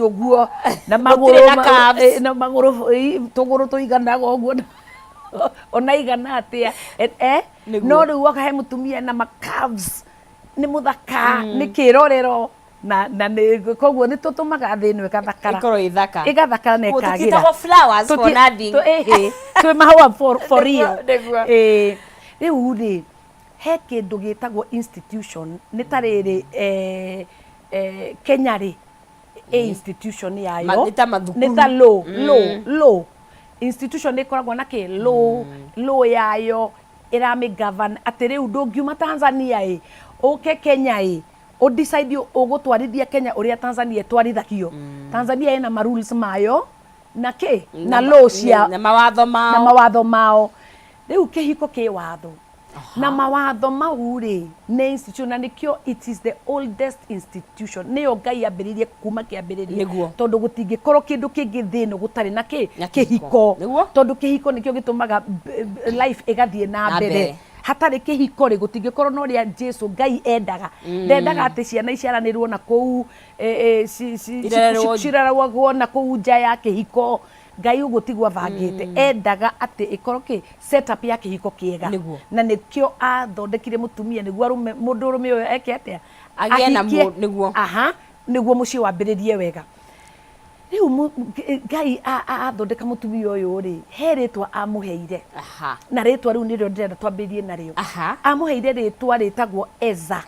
Oguo na maguru tuguru tuiganaga oguo ona igana atia no riu waka he mutumia na calves ni muthaka ni kirorero na koguo ni tutumaga thinu ikathakara igathakara na ikagira tukitagwo flowers for nothing twi mahua for real riu ri he kindu gitagwo institution ni tariri Kenya ri institution yayo nita low institution ikoragwo na ki low yayo irami govern atiriu ndungiuma Tanzania uke Kenya o decide ugutwarithia Kenya uria Tanzania twarithakio Tanzania ina ma rules mayo na ki na law cia na mawatho mao riu kihiko ki watho na mawatho mau ri ne institution na nikio it is the oldest institution niyo Ngai ambiririe kuma kiambiririe tondu gutingikorwo kindu kingi thino gutari na kihiko tondu kihiko nikio gitumaga life igathie na mbere hatari kihiko ri gutingikorwo no ria Jesu Ngai endaga ndendaga ati ciana iciaranirwo na kou ciraragwo na kou nja ya kihiko Ngai ugutigwa vangite endaga ati ikorwo ki setup ya kihiko kiega na nikio athondekire mutumia niguo mundu rume uyo eke atia agie na niguo niguo muci wambiririe wega riu Ngai athondeka mutumia uyu ri he ritwa amuheire na ritwa riu nirio ndirenda twambiririe nario amuheire ritwa ritagwo Eza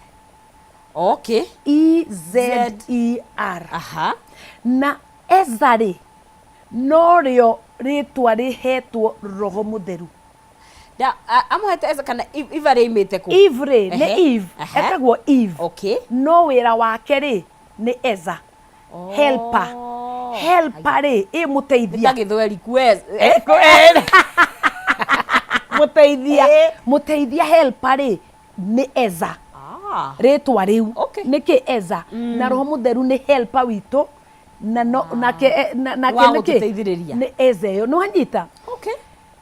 E-Z-E-R na Eza ri no rio ritwa rihetwo Roho Mutheru amuhete Eza kana Ivare imite ku Ivre ne Eve etagwo Eve no wira wake ri ni Eza helper ri imuteithia githweri kwez muteithia helper ri ni Eza ritwa riu niki Eza na Roho Mutheru ni helper witu na ke ni Eza yo no anyita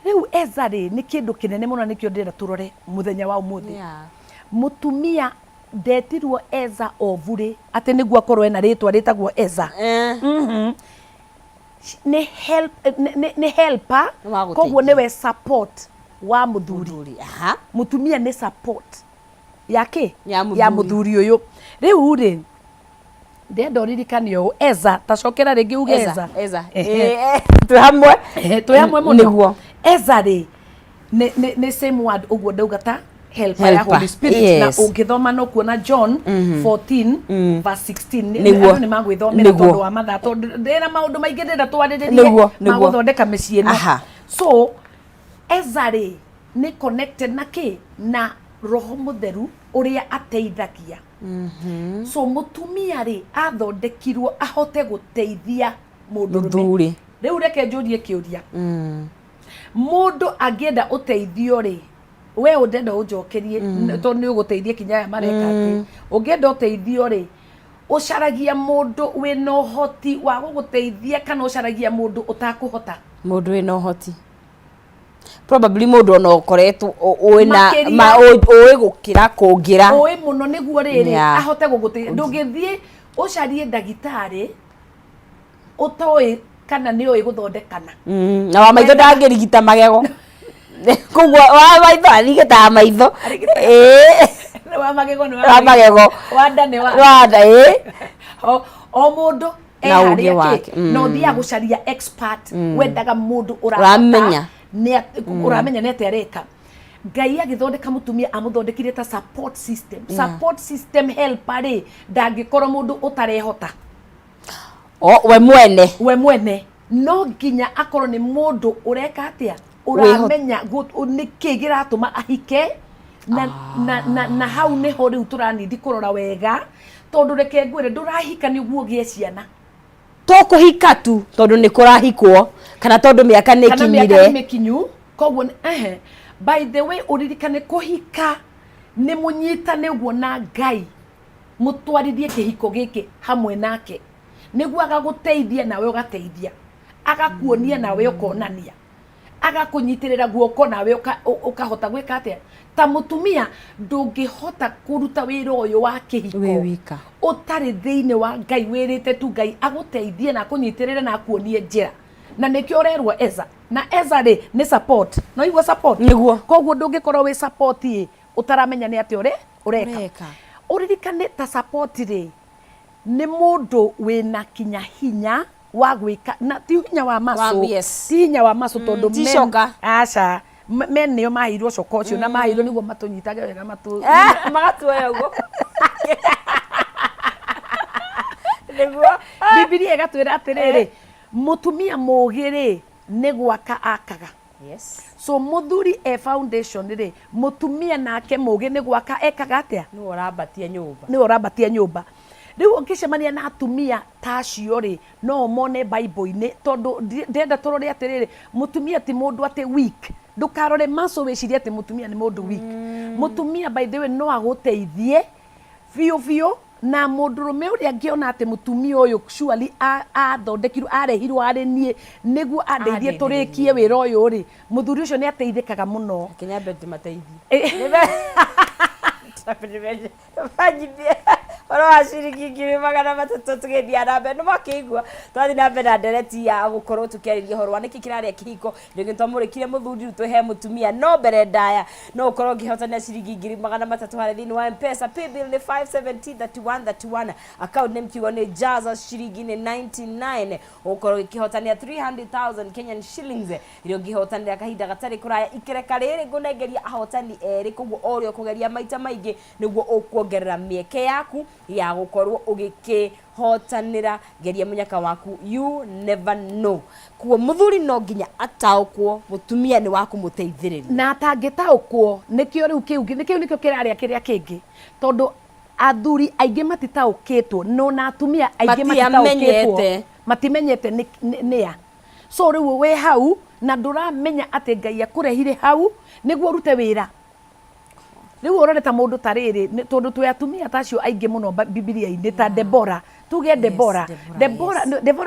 riu Eza ri ni kindu kinene muno nikio ndira turore muthenya wa umuthi mutumia ndetirwo Eza ovure ati niguo akorwo ena ritwa ritagwo Eza ni helper koguo niwe support wa muthuri mutumia ni support yake ya muthuri uyu riu ri ndenda uririkane Eza tacokera ringi uge Eza twi hamwe muno Eza ri ni same word uguo ndauga ta helper ya Holy Spirit na ungithoma no kuona John 14 verse 16 ni magwithomera tondu wa mathaa tondu ndira maundu maingi ndenda twariririe maguthondeka micii no so Eza ri ni connected na ki na Roho Mutheru uria ateithagia so mutumia ri athondekirwo ahote guteithia muthuri riu reke njurie kiuria mundu angienda uteithio ri we undenda unjokerie tondu ni uguteithia kinya ya mareka ati ungienda uteithio ri ucaragia mundu wina uhoti wa guguteithia kana ucaragia mundu utakuhota mundu wina uhoti probably mundu ono koretwo wina gukira kungira muno niguo riri ahote guguteithia ndungithie ucarie ndagitari utoi kana ni oi guthondekana na wa maitho ndangirigita magego kugwa wa maitho arigita maitho wa magego ni wa magego wanda ni o mundu uge wake no thia gucaria expert wendaga mundu uramenya nete areka Ngai agithondeka mutumia amuthondekire ta support system helper ri ndangikorwo mundu utarehota we mwene no nginya akorwo ni mundu ureka atia uramenya niki giratuma ahike na hau niho riu turanindi kurora wega tondu reke ngwire ndurahika niguo gie ciana to kuhika tu tondu ni kurahikwo kana tondu miaka ni kinyu koguo by the way uririkane kuhika ni munyitane guo na Ngai mutwarithie kihiko giki hamwe nake niguo agaguteithia nawe ugateithia agakuonia nawe ukonania agakunyitirira guoko nawe ukahota gwika atia ta mutumia ndungihota kuruta wira uyu wa kihiko we wika utari thiini wa Ngai wirite tu Ngai aguteithie na kunyitirira na kuonie njira na nikio rerwo Eza na Eza ri ni support no igwa support niguo koguo ndungikorwo wi support utaramenya ni ati ureka uririkane ta support ri ni mundu wina kinya hinya wa gwika na ti hinya wa maso ti hinya wa maso tondu men aca men nio mahirwo coko cio na mahirwo niguo matunyitage wega magatuoya uguo niguo Biblia igatwira atiriri mutumia mugiri ni gwaka akaga so muthuri foundation ri mutumia nake mugi ni gwaka ekaga atia ni urambatia nyumba riu ngicemania na atumia tacio ri no mone Bible-ini tondu ndenda turore atiriri mutumia ti mundu ati weak ndukarore maso wiciria ati mutumia ni mundu weak mutumia by the way no aguteithie biu na mundurume uria ngiona ati mutumia uyu surely athondekirwo arehirwo ari nie niguo andeithie turikie wira uyu ri muthuri ucio ni ateithikaga muno kinyambe tumateithie fanyithie oro ashiriki ngiri magana matatu tugethia na mbere makigwa twathi na mbere na ndereti ya gukorwo tukiariria horo niki kiraria kihiko ndio twamurikire muthuri tuhe mutumia no mbere ndaya no ukorwo ngihotania shiringi ngiri magana matatu harĩ thĩinĩ wa M-Pesa pay bill ni 5703131 account name kigo ni jaza shiringi ni 99 ukorwo ngihotania 300,000 Kenyan shillings irio ngihotanira kahinda gatari kuraya ikereka rĩrĩ ngunengeria ahotani eri koguo orio kugeria maita maingĩ niguo ukuongerera mieke yaku ya gukorwo ugikihotanira geria munyaka waku you never know kuo muthuri no nginya ataukwo mutumia ni waku muteithiriria na atangitaukwo nikio riu nikio kiraria kiria kingi tondu athuri aingi matitaukitwo no na atumia aingi matitaukitwo matimenyete nia so riu we hau na nduramenya ati Ngai akurehire hau niguo rute wira riu uroreta mundu tariri tondu twe atumia tacio aingi muno Biblia-ini ta Debora tuge Debora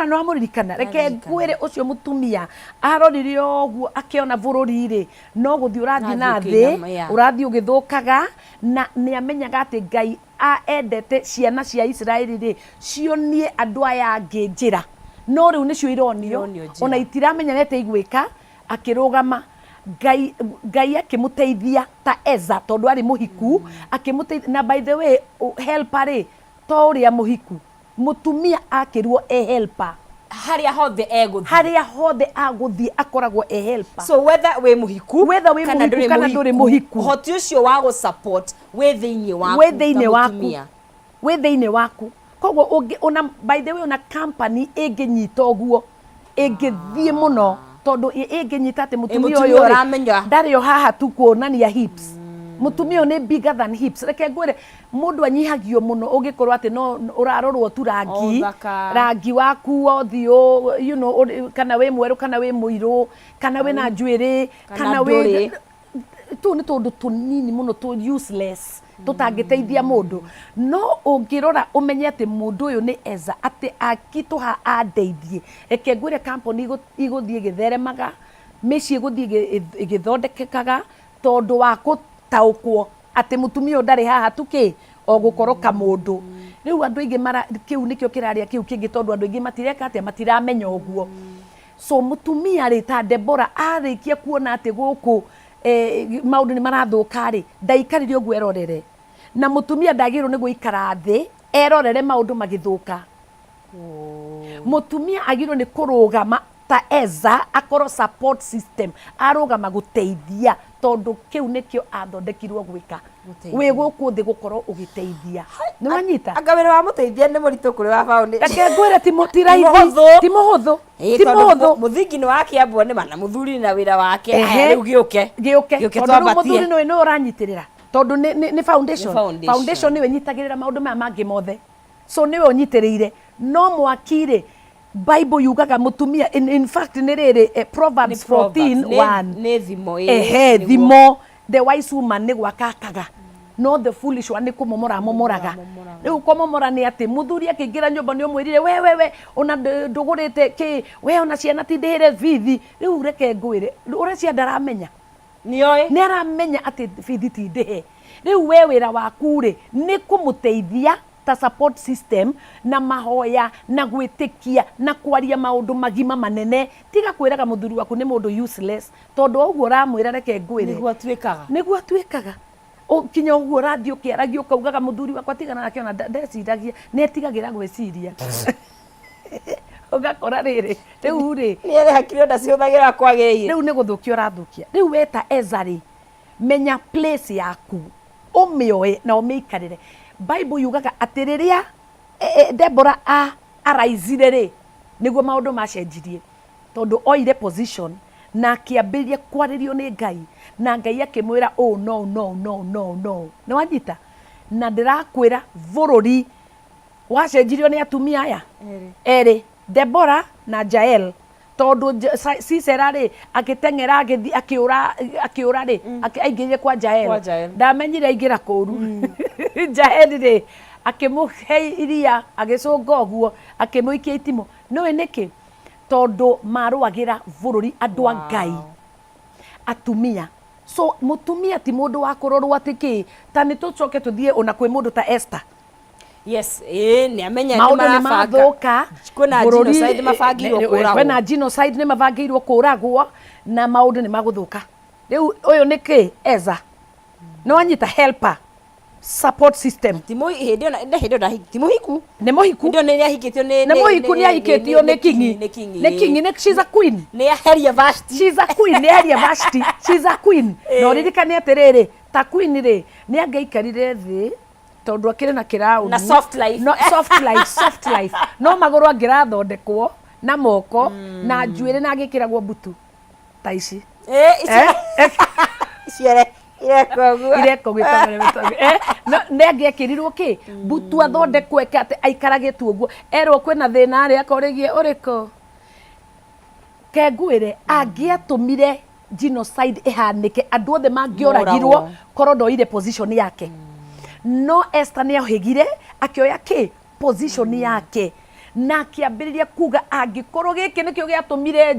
no amuririkana reke ngwire ucio mutumia arorire oguo akiona bururi ri no guthi urathi na thi urathi ugithukaga na ni amenyaga ati Ngai aendete ciana cia Israeli ri cionie andu aya angi njira no riu nicio ironio ona itiramenyanete igwika akirugama Ngai akimuteithia ta Eza tondu ari muhiku akimuteithia na by the way helper to uria muhiku mutumia akirwo helper haria hothe aguthi akoragwo helper so whether we muhiku kana nduri muhiku hoti ucio wa go support we thiini waku koguo ona by the way ona company inginyita oguo ingithie muno tondu inginyita ati mutumia uyu ndari yo haha tu kuonania hips mutumia ni bigger than hips reke ngwire mundu anyihagio muno ungikorwo ati no urarorwo tu rangi waku othio you know kana we mweru kana we muiru kana we na njwiri kana we tu ni tondu tunini muno tu useless tutangiteithia mundu no ungirora umenye ati mundu uyu ni Eza ati akituha andeithie reke ngwire company iguthie githeremaga mici iguthie igithondekekaga tondu wa gutaukwo ati mutumia ndari haha tuki o gukorwo kamundu riu andu ingi mara kiu nikio kiraria kiu kingi tondu andu ingi matireka ati matiramenya uguo so mutumia ri ta Debora arikia kuona ati guku maundu ni marathuka ri ndaikarire uguo erorere na mutumia ndagirwo ni guikara thi erorere maundu magithuka mutumia agirwo ni kurugama ta Eza akoro support system arugama guteithia tondu kiu nikio athondekirwo gwika we guku thi gukorwo ugiteithia ni wanyita agawira wa muteithia ni muritu kuri wa found reke ngwire ti muhuthu muthingi ni wake ambwo ni mana muthuri na wira wake aya riu giuke tondu muthuri no uranyitirira tondu ni foundation ni we nyitagirira maundu maya mangi mothe so ni we unyitirire no mwakire Bible yugaga mutumia in fact ni riri Proverbs 14:1 ni thimo thimo the wise woman ni gwakakaga no the foolish one kumomora momoraga riu komomora ni ati muthuri akingira nyumba ni omwirire we ona ndugurite ki we ona ciana ti ndihire bithi riu reke ngwire uracia ndaramenya ni aramenya ati bithi ti ndihe riu we wira waku ri ni kumuteithia ta support system na mahoya na gwitikia na kwaria maundu magima manene tiga kwiraga muthuri waku ni mundu useless tondu uguo uramwira reke ngwire niguo atwikaga kinya uguo radio kiaragio kaugaga muthuri wakwa tigana nake ona ndeciragia netigagira gwiciria ugakora riri riu ri ni hakiri onda ciuthagira kwagiriire riu ni guthukia urathukia riu weta Ezari menya place yaku umioe na umeikarire Bible yugaga atiriria Deborah araizire ri niguo maundu macenjirie tondu oire position na kiambiria kwaririo ni Ngai na Ngai akimwira no ni wanyita na ndirakwira bururi wacenjirio ni atumia aya eri Deborah na Jael tondu Sisera ri agitengera agithi akiura ri aingire kwa Jael ndamenyire aingira kuru Jael ri akimuhe iria agicunga uguo akimuikia itimo no niki tondu maruagira bururi andu a Ngai atumia so mutumia ti mundu wa kurorwo atiki ta ni tucoke tuthie ona kwi mundu ta Esther yes ni amenya ni marabanga kuna genocide mabangirwo kuragwo kwena genocide ni mabangirwo kuragwo na maundu ni maguthuka riu uyu niki Eza no anyita helper support system timo hindi timohiku ni mohiku ndio ni ahikitio ni mohiku ni ahikitio ni kingi ni she's a queen ni aheria vasti she's a queen ni aheria vasti she's a queen no ririkani atiriri ta queen ri ni angaikarire thi tondu akire na kirauni na soft life no soft life no maguru angirathondekwo na moko na njuire na agikiragwo butu ta ici ciere ireko gwitagore no neangikirirwo ki butu athondekwo ati aikaragitwo guo erwo kwina thina ari akorigie uriko kengwire angiatumire genocide ihanike andu othe mangioragirwo koro ndoire position yake no Esther ni ahigire akioya ki position yake na kiambiriria kuga angikorwo giki nikio giatumire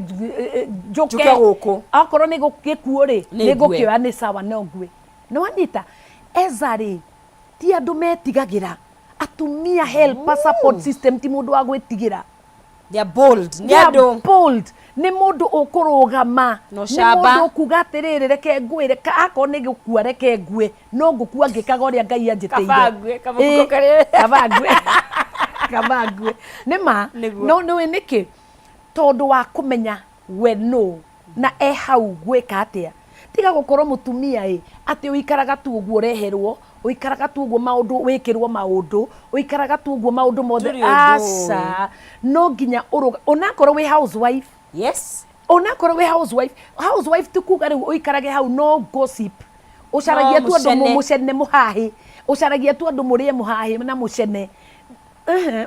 njuke guku akorwo ni gikuo ri ni gukioya ni sawa no ngwe no anyita Ezari ti andu metigagira atumia help support system ti mundu wa gwitigira they are bold ni mundu ukurugama no ni mundu kuga atiriri reke ngwire akoro ni gukua reke ngwe no ngukua ngikaga uria Ngai anjiteire kabagwe nima no niki tondu wa kumenya we no na hau gwika atia tiga gukorwo mutumia ati uikaraga tu uguo reherwo uikaraga tu uguo maundu wikirwo maundu uikaraga tu uguo maundu mothe asa no nginya uruga onakorwo we housewife yes onakorwo we housewife tukuga riu uikarage hau no gossip ucaragia tu andu mucene muhahi ucaragia tu andu murie muhahi na mucene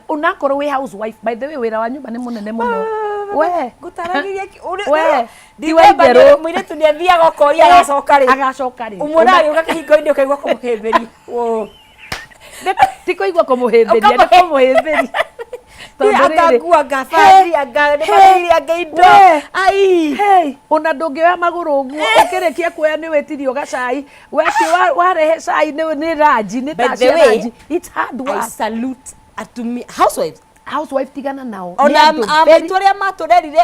unakorwo we housewife by the way wira wa nyumba ni munene muno we gutaragiria we ndiwebero mwire tu ni athiaga koria agacoka ri umura yuga kihingo indi ukaigwa kumuhemberia wo tiko igwa kumuhemberia ni kumuhemberia atangua ngabari angane angaindo ai hey ona ndungioya maguru uguo ukirikia kuoya ni wetirio gacai weki warehe cai ni ranji ni tacia ranji it's hard work I salute atumi housewife tigana nao ona ametoria maturerire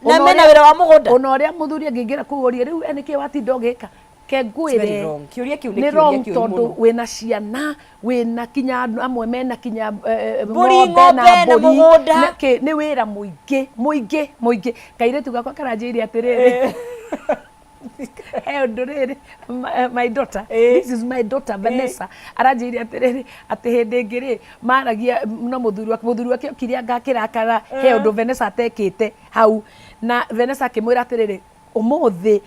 na mena wira wa mugunda ona uria muthuri angingira kugoria riu enike watinda ugika kengwire kiuria kiu ni wrong tondu wina ciana wina kinya amwe mena kinya ng'ombe na mugunda ni wira muingi kairetu gakwa karanjiri atiriri Ndorere, my daughter, this is my daughter Vanessa. Aranjiri atiriri ati hindi ngiri maragia no muthuri wake kiria ngakirakara undu Vanessa atekite hau na Vanessa akimwira atiriri umuthi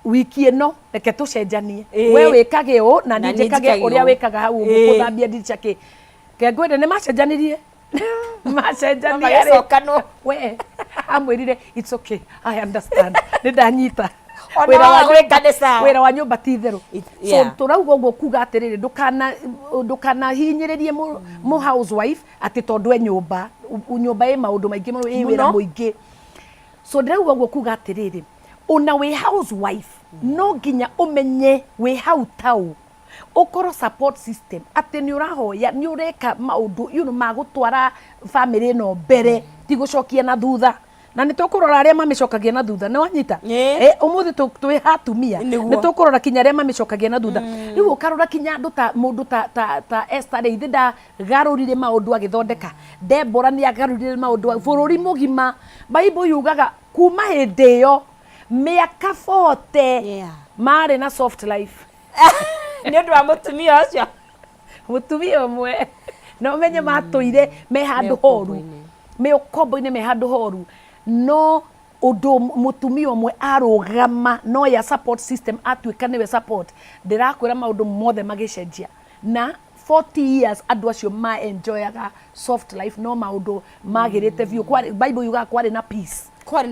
wiki ino reke tucenjanie we wikage u na ni njikage uria wikaga hau kuthambia ndirica ki kengwende ni macenjanirie macenjanirie we amwirire it's okay I understand ni ndanyita wira wa nyumba ti theru so turauga uguo kuga atiriri ndukana hinyiririe mu housewife ati tondu nyumba i maundu maingi muno i wira muingi so ndirauga uguo kuga atiriri una wi housewife no nginya umenye wi hau tau ukoro support system ati ni urahoya ni ureka maundu magutwara family no mbere ti gucokia na thutha na ni tukurora aria mamicokagia na thutha ni wanyita umuthi twi hatumia ni tukurora kinya aria mamicokagia na thutha riu ukarora kinya andu ta mundu ta Esther ithi da garurire maundu agithondeka Deborah ni agarurire maundu bururi mugima Bible yugaga kuma hindi yo miaka 40 mari na soft life ni undu wa mutumia ucio mutumia umwe no menye matuire me handu horu me ukombo-ini me handu horu no undo mutumia umwe arugama no ya support system atuika niwe support ndirakwira maundu mothe magicenjia na 40 years andu acio ma enjoyaga soft life no maundu magirite view Bible yuga kwari na peace kwari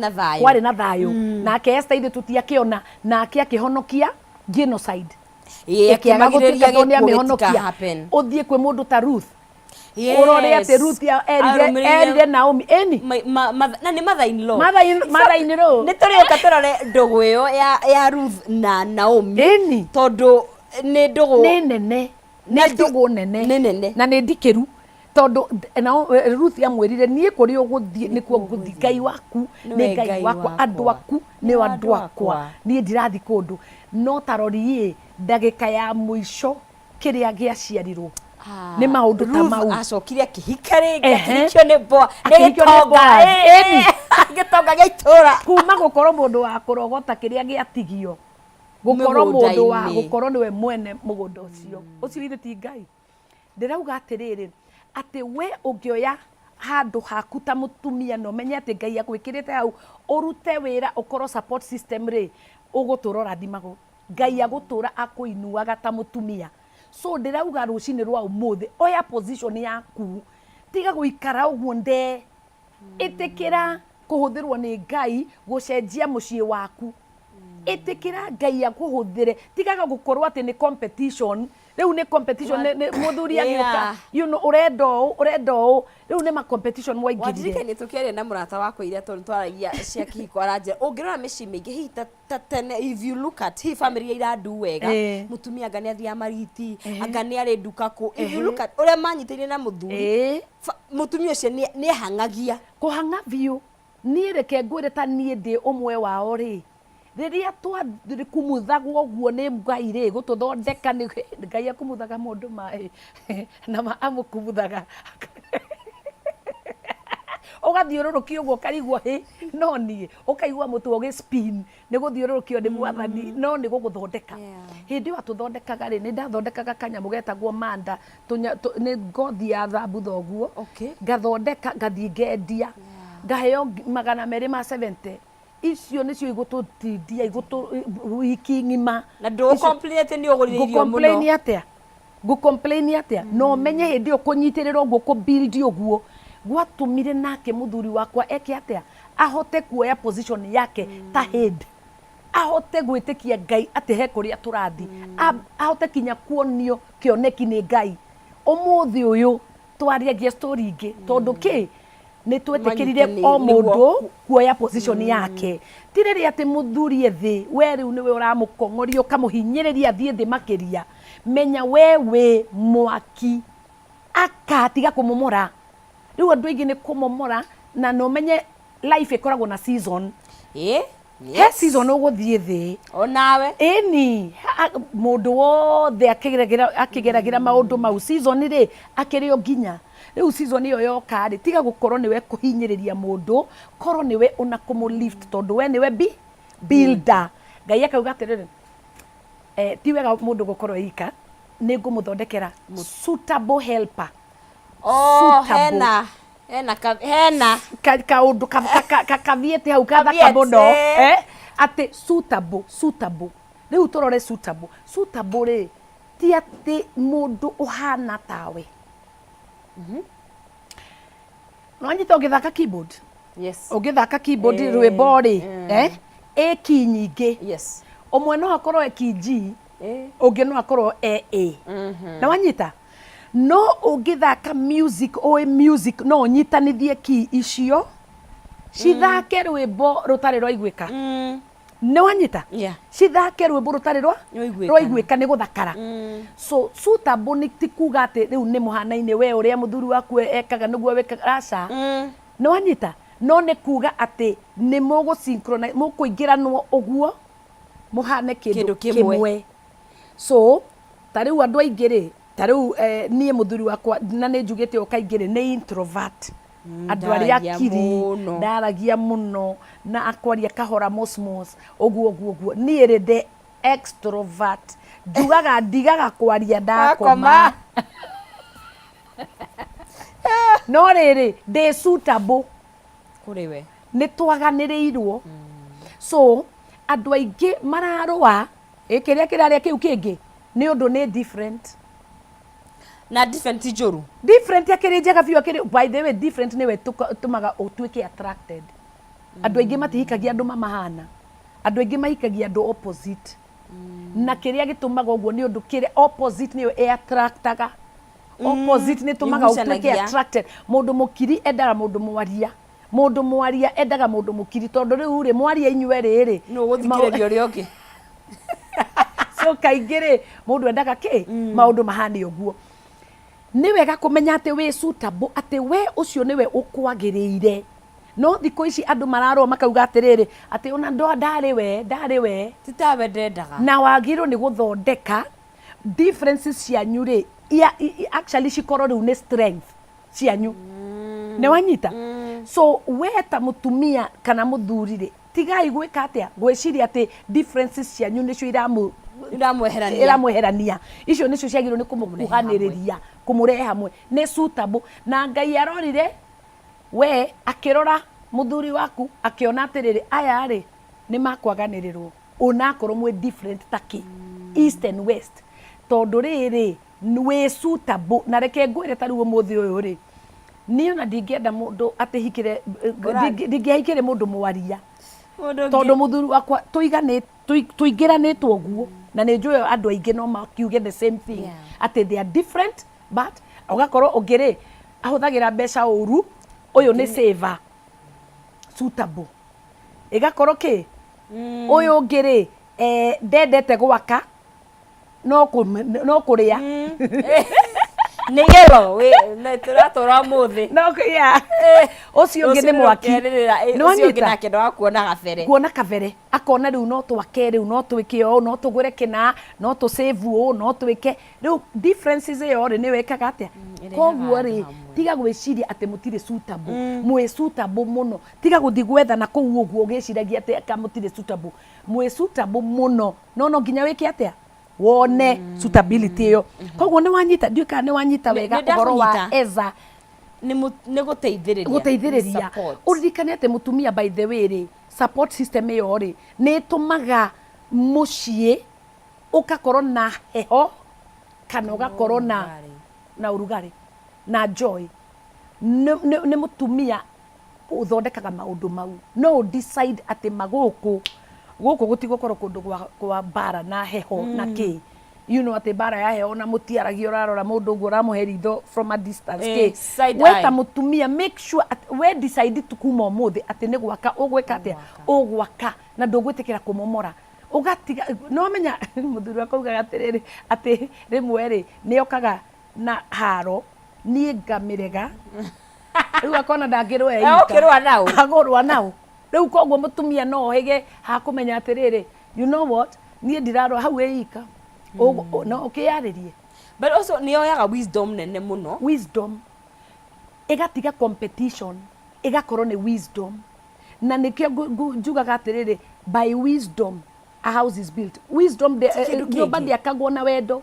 na thayo nake Esther ithe tutiakiona nake akihonokia genocide akiagagutiria gikuhonokia uthie kwi mundu ta Ruth urore ati Ruth erire Naomi na ni mother-in-law ni turioka turore ndugu iyo ya Ruth na Naomi tondu ni ndugu nene na ni ndikiru tondu Ruth amwirire nie kuri uguthie nikuo nguthi Ngai waku ni Ngai wakwa andu aku ni andu akwa nie ndirathi kundu no tarori ndagika ya muico kiria giaciarirwo ni maundu ta mau acokire akihika ringi akirikio ni boa gitonga gaitura kuma gukorwo mundu wa kurogota kiria giatigio gukorwo mundu wa gukorwo niwe mwene mugunda ucio ithe ti Ngai ndirauga atiriri ati we ungioya handu haku ta mutumia no menye ati Ngai akwikirite hau urute wira ukorwo support system ri ugutura rathimago Ngai agutura akuinuaga ta mutumia so ndirauga rucini rwa umuthi oya position yaku tiga guikara uguo nde itikira kuhuthirwo ni Ngai gucenjia mucii waku itikira Ngai akuhuthire tigaga gukorwo ati ni competition riu ni competition ni muthuri agioka urendo riu ni ma competition mwaingirire ni tukiaria na murata wakwa iria twaragia cia kihiko aranja ungirora mici mingi hi ta tene if you look at hi family irandu wega mutumia ngani athia mariti angani ari nduka ku if you look at uria manyitire na muthuri mutumia ucio ni hangagia kuhanga biu ni reke ngwire ta nie ndi umwe wao ri riria twathire kumuthagwo guo ni Ngai ri gututhondeka ni Ngai akumuthaga mundu mai na amukumuthaga ugathiururukio guo karigwo hi no nie ukaigwa mutu ugi spin ni guthiururukio ni mwathani no ni guguthondeka hindi wa tuthondekaga ri ni ndathondekaga kanyamu getagwo manda ni ngothi ya thambu thoguo ngathondeka ngathi ngendia ngaheo 270 icio nicio igututithia wiki ngima na ndo complain ni uguririo muno complain atia no menye hindi ukunyitirira uguo ku build uguo gwatumire nake muthuri wakwa eke atia ahote kuoya position yake ta head ahote gwitikia Ngai ati he kuria turathi ahote kinya kuonio kioneki ni Ngai umuthi uyu twariagia story ingi tondu ki ni twetikirire o mundu kuoya position yake tiriri ati muthuri ethi we riu niwe uramukongoria ukamuhinyiriria thie thi makiria menya wewe mwaki akatiga kumumora riu andu aingi ni kumumora na no menye life ikoragwo na season he season uguthie thi onawe ni mundu wothe akigeragira maundu mau season ri akirio nginya riu season iyo yoka ri tiga gukorwo niwe kuhinyiriria mundu korwo niwe una kumulift tondu we niwe builder Ngai akauga atiriri ti wega mundu gukorwo ika ni ngumuthondekera suitable helper hena kaundu kathiete hau kathaka muno ati suitable riu turore suitable ri ti ati mundu uhana tawe no anyita ugithaka keyboard rwimbo ri eki nyingi yes omwe no akorwo eki G ungi no akorwo A na wanyita no ungithaka music music no nyitanithie ki icio cithake rwimbo rutari rwaiguika ne wanyita cithake rwimbo rutari rwaiguika ni guthakara so suitable ni tikuga ati riu ni muhanaine we uria muthuri waku ekaga niguo wekaga aca ne wanyita no ni kuga ati ni mugu synchronize mukuingiranwo uguo muhane kindu kimwe so tariu andu aingire tariu nie muthuri wakwa na ni njugite ukaingire ni introvert andu aria akiri ndaragia muno na akwaria kahora mosmos oguo nie ri the extrovert njugaga ndigaga kwaria ndakoma no riri de suitable kuriwe ni twaganirirwo so andu aingi mararwa ikiria kiraria kiu kingi ni undu ni different na different njuru different akiri njega biu akiri by the way different niwe tumaga utuike attracted andu aingi matihikagia andu mamahana andu aingi mahikagia andu opposite na kiria gitumaga uguo ni undu kire opposite niwe attractaga opposite ni tumaga utuike attracted mundu mukiri endaga mundu mwaria endaga mundu mukiri tondu riu ri mwaria inywe riri no guthikireria uri oki so kaingire mundu endaga ki maundu mahani uguo ni wega kumenya ati we suitable ati we ucio niwe ukwagiriire no thiko ici andu mararwo makauga atiriri ati ona ndari we titawe ndendaga na wagiro ni guthondeka differences cianyu ri actually cikorwo riu ni strength cianyu ne wanyita so we ta mutumia kana muthuri ri tigai gwika atia gwiciria ati differences cianyu nicio iramweherania icio nicio ciagirwo ni kumukuhaniriria kumurehe hamwe ni suitable na Ngai arorire we akirora muthuri waku akiona atiriri aya ri ni makwaganirirwo onakorwo mwe different taki east and west tondu riri we suitable na reke ngwire tari umuthi uyu ri ni ona ndingienda mundu atihikire ndingihikire mundu mwaria tondu muthuri wakwa tuingiranitwo guo na ni njui andu aingi no makiuge the same thing ati they are different but ugakorwo ungiri ahuthagira mbeca uru uyu ni saver suitable igakorwo ki uyu ungiri ndendete gwaka no kuria nigero we na turatora muthi no ya ucio ngi ni mwaki no ngi nake ndo akuona kabere akona riu no twake riu no twike o no tugure kina no tu save o no twike riu differences yo ri ni wekaga atia koguo ri tiga gwiciria ati mutire suitable mwe suitable muno tiga guthi gwetha na kou uguo ugiciragia ati kamutire suitable mwe suitable muno no nginya wike atia wone suitability yo koguo ni wanyita nduika ni wanyita wega uhoro wa eza ni guteithiriria uririkane ati mutumia by the way ri support system yo ri ni tumaga mucii ukakorwo na heho kana ugakorwo na urugari na joy ni mutumia uthondekaga maundu mau no decide ati maguku gutigokorwo kundu kwa bara na heho na ki you know ati bara ya heho na mutiaragio rarora mundu ngo ramuheritho from a distance ki weta mutumia make sure we decide to kuma muthi ati ni gwaka ugweka atia ugwaka na ndugwitikira kumomora ugatiga no menya muthuri akauga atiriri ati rimwe ri ni okaga na haro ni ngamirega riu akona ndangirwe agorwa nao riu koguo mutumia no hege ha kumenya atiriri you know what nie ndirarwa hau eika no ukiyaririe but also ni oyaga wisdom nene muno wisdom igatiga competition igakorwo ni wisdom na nikio njugaga atiriri by wisdom a house is built wisdom nyumba yakagwo na wendo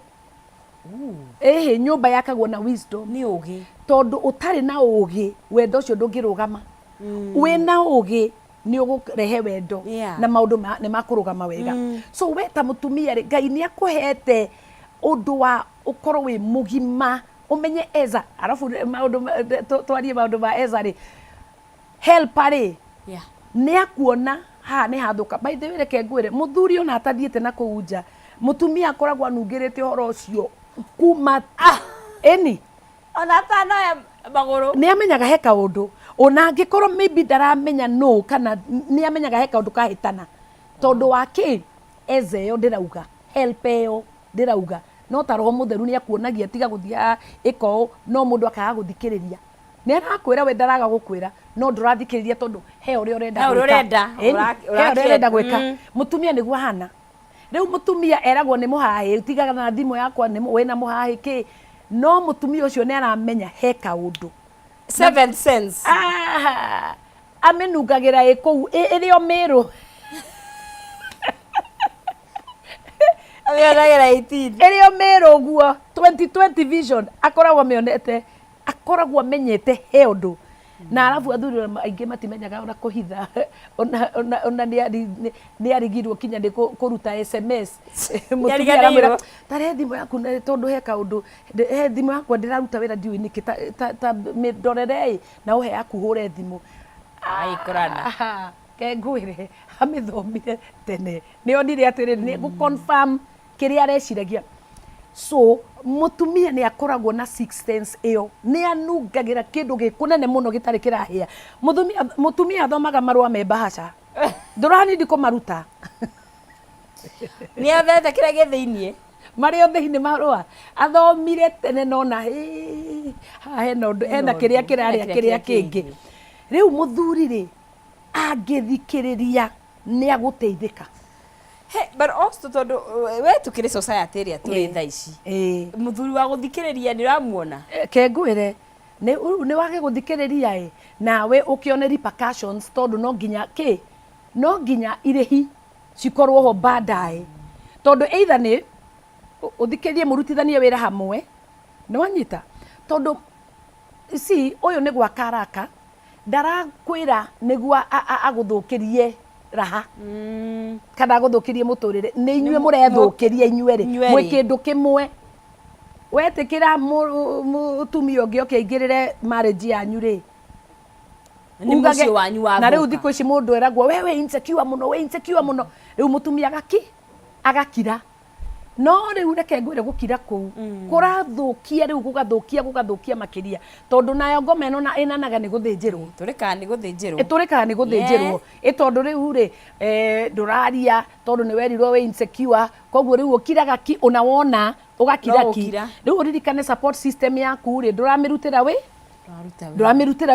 nyumba yakagwo na wisdom ni ugi tondu utari na ugi wendo ucio ndungirugama wina ugi ni ugurehe wendo na maundu ni makurugama wega so we ta mutumia ri Ngai ni akuhete undu wa ukorwo wi mugima umenye eza arafu maundu twarie maundu ma eza ri help ri ni akuona ha nĩ hathuka by the way reke ngwĩre mũthuri ona atathiĩte na kũunja mũtumia akoragwo anungĩrĩte ũhoro ũcio kuma eni ona tano ya magũrũ nĩ amenyaga he kaũndũ ona angĩkorwo maybe ndaramenya no kana nĩ amenyaga he kaũndũ kahĩtana tondũ wa kĩ ezeyo ndĩrauga help ĩyo ndĩrauga no ta roho mũtheru nĩ akuonagia tiga gũthia ĩko no mũndũ akaga gũthikĩrĩria nĩ arakwĩra we ndaraga gũkwĩra no ndũrathikĩrĩria tondũ he ũrĩa ũrenda gwĩka mũtumia nĩguo hana rĩu mũtumia eragwo nĩ mũhahĩ tigaga na thimũ yakwa wĩna mũhahĩ kĩ no mũtumia ũcio nĩ aramenya he kaũndũ 7 cents amenungagĩra ĩkũu ĩrĩ o mĩrũ amĩonagĩra 18 ĩrĩ o mĩrũ ũguo 2020 vision akoragwo amĩonete akoragwo amenyete he ũndũ na arabu athuri aingĩ matimenyaga ona kũhitha ona nĩ arigirwo kinya nĩ kũruta SMS mũtumia aramwĩra tare thimũ yaku tondũ he kaũndũ he thimũ yakwa ndĩraruta wĩra ndiũĩ nĩkĩ ta mĩndorere na ũhe yaku hũre thimũ aikorana ke ngwĩre amĩthomire tene nĩ onire atĩrĩrĩ nĩ gũconfirm kĩrĩa areciragia so mũtumia nĩ akoragwo na 6 sense ĩyo nĩ anungagĩra kĩndũ gĩkũnene mũno gĩtarĩ kĩrahĩa mũtumia athomaga marũa me bahasha ndũranindi kũmaruta nĩ athete kĩrĩa gĩ thĩiniĩ marĩ o thĩinĩ marũa athomire tene nona haha hena ũndũ hena kĩrĩa kĩrarĩa kĩrĩa kĩngĩ rĩu mũthuri rĩ angĩthikĩrĩria nĩ agũteithĩka but also tondu we tukiri society ria turi thaa ici muthuri wa guthikiriria ni ramuona ke ngwire ni wage guthikiriria nawe ukione repercussions tondu no nginya irehi cikorwo ho baadaye tondu either ni uthikiririe murutithanie wira hamwe ni wanyita tondu uyu ni gwa karaka ndarakwira niguo aguthukirie raha kana guthukirie muturire ni inyue murethukiria inyue ri mwe kindu kimwe wetikira mutumia ungi okingirire marriage yanyu ri ni mucio wanyu wa na riu thikũ ici mundu eragwo we insecure muno riu mutumia agakira no riu reke ngwire gukira kuu kurathukia riu gugathukia makiria tondu nayo ngoma eno na inanaga ni guthinjirwo turikaga ni guthinjirwo tondu riu ri nduraria tondu ni werirwo we insecure koguo riu ukiraga ki una wona ugakira ki riu uririkane support system yaku ri nduramirutira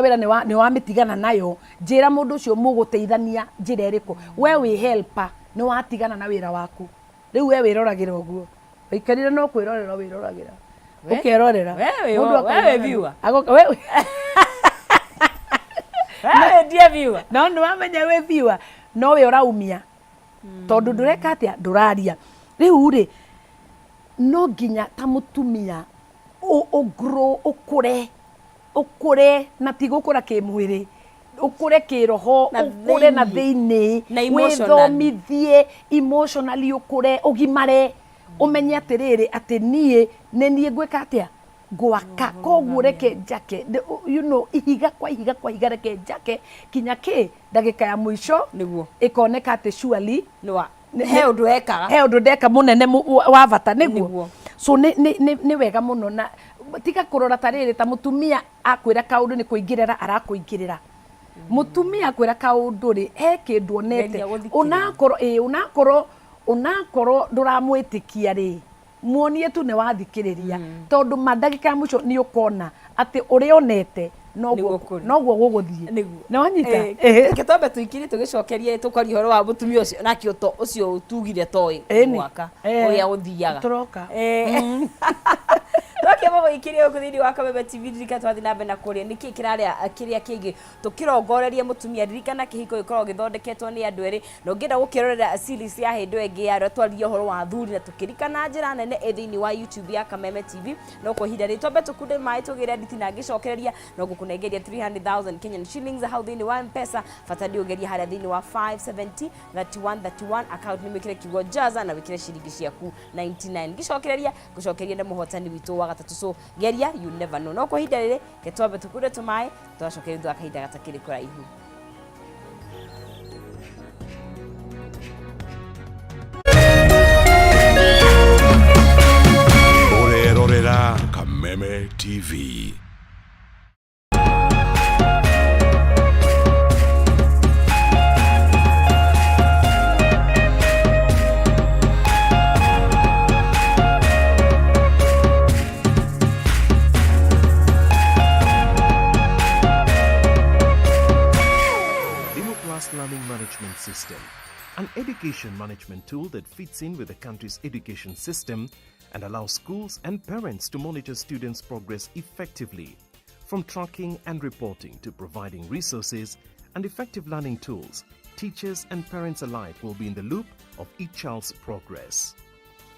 wira ni wamitigana nayo njira mundu ucio muguteithania njira eriko we wi helper ni watigana na wira waku riu we wiroragĩra ũguo ikarire no kwirorera wiroragĩra ukerorera wewe viewer wewe dear viewer no nĩ wamenya we viewer no we ũraumia tondu ndureka atia nduraria riu ri no nginya ta mutumia grow ukure na ti gukura kimwiri ukure kiroho ukure na thiini withomithie emotionally ukure ugimare umenye atiriri ati nie nie ngwika atia gwaka koguo reke njake ihiga kwa ihiga reke njake kinya ki ndagika ya mwisho niguo ikoneka ati surely he undu ndeka munene wa bata niguo so ni wega muno na tiga kurora tariri ta mutumia akwira kaundu ni kuingirira arakuingirira mutumia akwira kaundu ri he kindu onete unakorwo nduramwitikia ri muonie tu ne wathikiriria tondu madagika muco ni ukona ati uri onete noguo guguthie ni wanyita ketombe tuikiri tugicokerie tukori horo wa mutumia ucio na kioto ucio utugire toi mwaka uria uthiaga turoka Toke mama ikiria ukuthiri wa Kameme TV dirika twathi na mbena kuria niki kiraria kiria kingi tukirongoreria mutumia ririkana kihiko gikorwo githondeketwo ni andu eri no ngenda gukirorera series ya hindu engi ya twaririo horo wa thuri na tukirikana njira nene ethini wa YouTube ya Kameme TV no kuhinda ri tombe tukunde mai tugira nditi na ngicokereria no gukunengeria 300,000 Kenyan shillings how thini wa mpesa fatadi ugeria haria thini wa 570 31 account ni mikire kigo jaza na wikire shilingi ciaku 99 ngicokereria gucokeria nda muhotani witu wa gatatu so geria you never know no kuhinda riri ketwambe tukunde tumai twacokeria thwa kahinda gatakiri kuraihu Kameme TV. Learning Management System, an education management tool that fits in with the country's education system and allows schools and parents to monitor students' progress effectively. From tracking and reporting to providing resources and effective learning tools, teachers and parents alike will be in the loop of each child's progress.